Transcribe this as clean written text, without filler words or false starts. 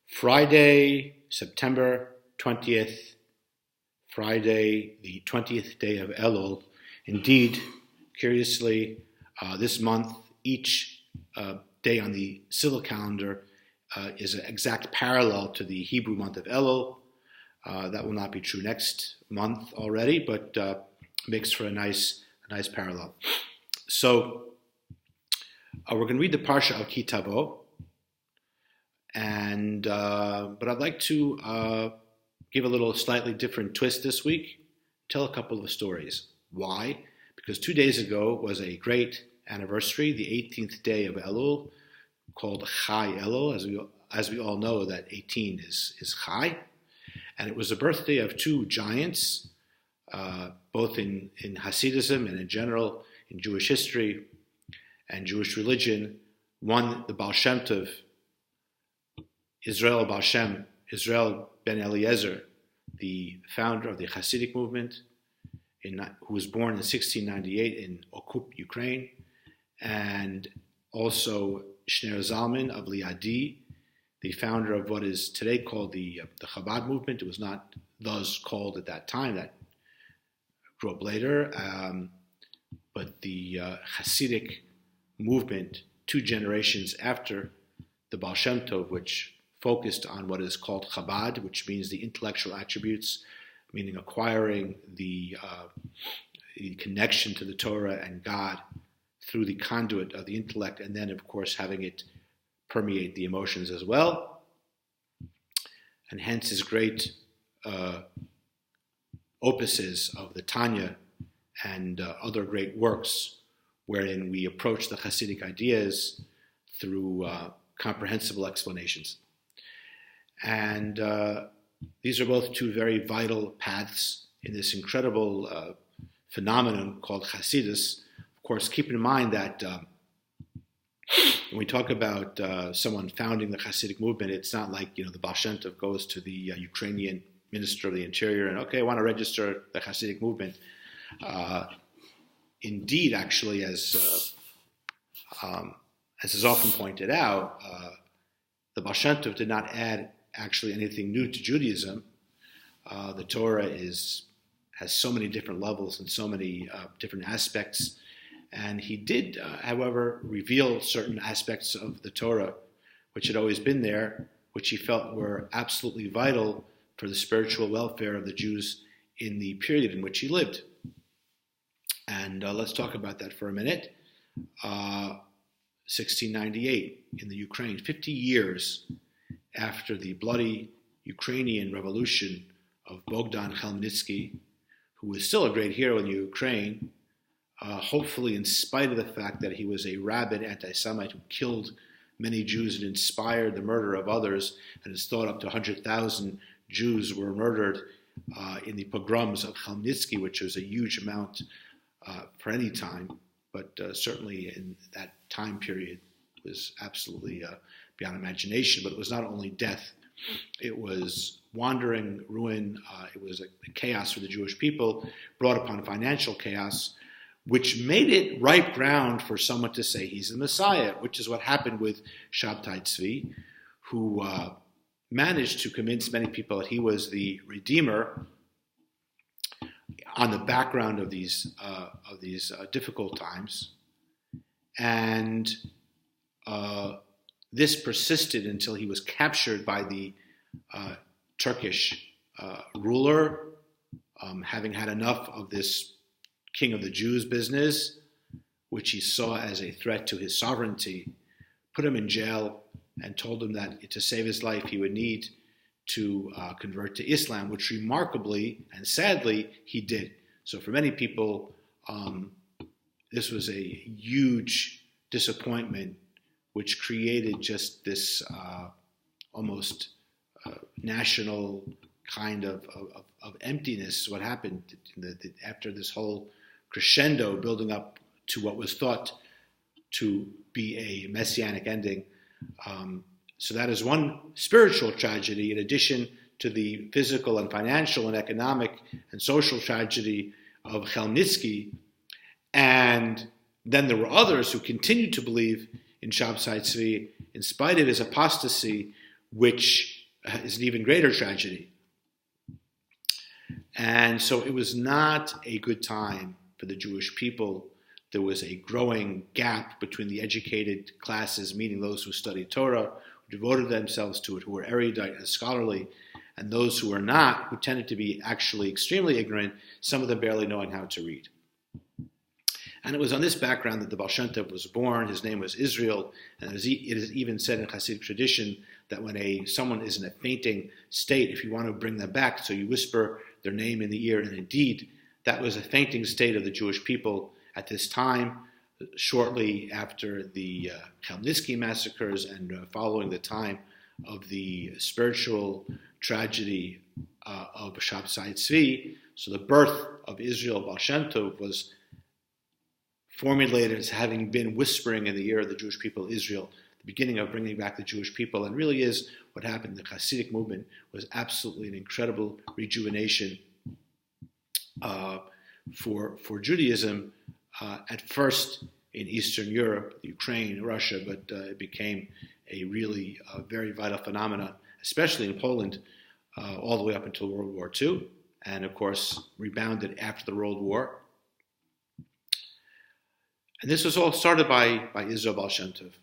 Friday, September 20th, Friday, the 20th day of Elul. Indeed, curiously, this month, each day on the civil calendar is an exact parallel to the Hebrew month of Elul. That will not be true next month already, but makes for a nice parallel. So we're going to read the Parsha of Tavo, and but I'd like to give a little slightly different twist this week. Tell a couple of stories. Why? Because 2 days ago was a great anniversary, the 18th day of Elul, called Chai Elul, as we all know that 18 is Chai, and it was the birthday of two giants, both in Hasidism and in general in Jewish history and Jewish religion. One, the Baal Shem Tov, Israel ben Eliezer, the founder of the Hasidic movement, who was born in 1698 in Okup, Ukraine, and also Shner Zalman of Liadi, the founder of what is today called the Chabad movement. It was not thus called at that time, that grew up later, but the Hasidic movement 2 generations after the Baal Shem Tov, which focused on what is called Chabad, which means the intellectual attributes, meaning acquiring the connection to the Torah and God through the conduit of the intellect, and then, of course, having it permeate the emotions as well. And hence his great opuses of the Tanya and other great works, wherein we approach the Hasidic ideas through comprehensible explanations. And these are both 2 very vital paths in this incredible phenomenon called Hasidus. Of course, keep in mind that when we talk about someone founding the Hasidic movement, it's not like the Baal Shem Tov goes to the Ukrainian Minister of the Interior and, okay, I want to register the Hasidic movement. Indeed, actually, as is often pointed out, the Baal Shem Tov did not add actually anything new to Judaism. The Torah has so many different levels and so many different aspects. And he did, however, reveal certain aspects of the Torah, which had always been there, which he felt were absolutely vital for the spiritual welfare of the Jews in the period in which he lived. And let's talk about that for a minute. 1698 in the Ukraine, 50 years after the bloody Ukrainian revolution of Bogdan Khmelnytsky, who was still a great hero in the Ukraine, hopefully in spite of the fact that he was a rabid anti-Semite who killed many Jews and inspired the murder of others, and it's thought up to 100,000 Jews were murdered in the pogroms of Khmelnytsky, which was a huge amount for any time, but certainly in that time period was absolutely beyond imagination. But it was not only death, it was wandering, ruin, it was a chaos for the Jewish people, brought upon financial chaos, which made it ripe ground for someone to say he's the Messiah, which is what happened with Shabtai Tzvi, who managed to convince many people that he was the Redeemer on the background of these difficult times. And this persisted until he was captured by the Turkish ruler, having had enough of this King of the Jews business, which he saw as a threat to his sovereignty, put him in jail and told him that to save his life he would need to convert to Islam, which remarkably and sadly he did. So for many people, this was a huge disappointment, which created just this almost national kind of emptiness. What happened after this whole crescendo building up to what was thought to be a messianic ending. So that is one spiritual tragedy, in addition to the physical and financial and economic and social tragedy of Khmelnytsky. And then there were others who continued to believe in Shabtai Tzvi in spite of his apostasy, which is an even greater tragedy. And so it was not a good time for the Jewish people. There was a growing gap between the educated classes, meaning those who studied Torah, who devoted themselves to it, who were erudite and scholarly, and those who were not, who tended to be actually extremely ignorant, some of them barely knowing how to read. And it was on this background that the Baal Shem Tov was born. His name was Israel, and it is even said in Hasidic tradition that when someone is in a fainting state, if you want to bring them back, so you whisper their name in the ear, and indeed, that was a fainting state of the Jewish people at this time, shortly after the Chmielnicki massacres and following the time of the spiritual tragedy of Shabtai Tzvi. So the birth of Israel Baal Shem Tov was formulated as having been whispering in the ear of the Jewish people, Israel, the beginning of bringing back the Jewish people, and really is what happened. The Hasidic movement was absolutely an incredible rejuvenation for Judaism, at first in Eastern Europe, Ukraine, Russia, but it became a really very vital phenomenon, especially in Poland, all the way up until World War II, and of course rebounded after the World War. And this was all started by Israel Baal Shem Tov.